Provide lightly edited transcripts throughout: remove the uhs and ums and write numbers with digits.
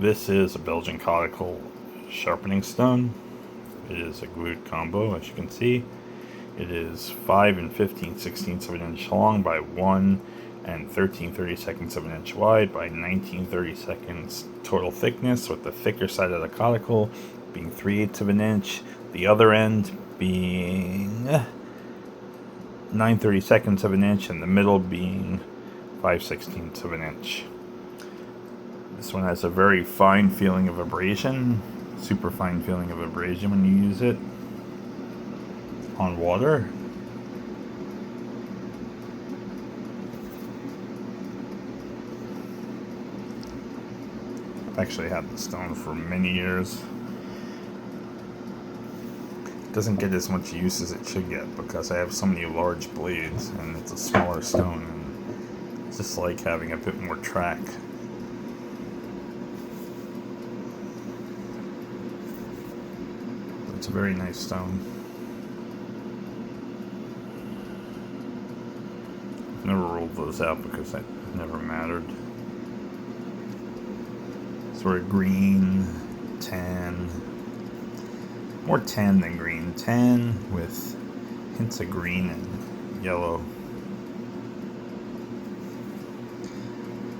This is a Belgian Coticule sharpening stone. It is a glued combo, as you can see. It is 5 and 15/16 of an inch long by 1 and 13/32 of an inch wide by 19/32 total thickness, with the thicker side of the Coticule being 3/8 of an inch, the other end being 9/32 of an inch, and the middle being 5/16 of an inch. This one has a very fine feeling of abrasion, super fine feeling of abrasion when you use it on water. I've actually had the stone for many years. It doesn't get as much use as it should get because I have so many large blades and it's a smaller stone, and it's just like having a bit more track. It's a very nice stone. I've never rolled those out because that never mattered. Sort of green, tan, more tan than green. Tan with hints of green and yellow.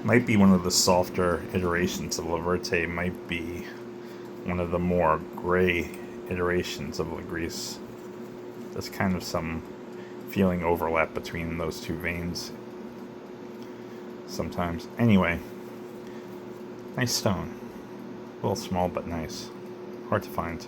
Might be one of the softer iterations of La Verte, might be one of the more gray iterations of Legris. There's kind of some feeling overlap between those two veins sometimes. Anyway, nice stone. A little small but nice. Hard to find.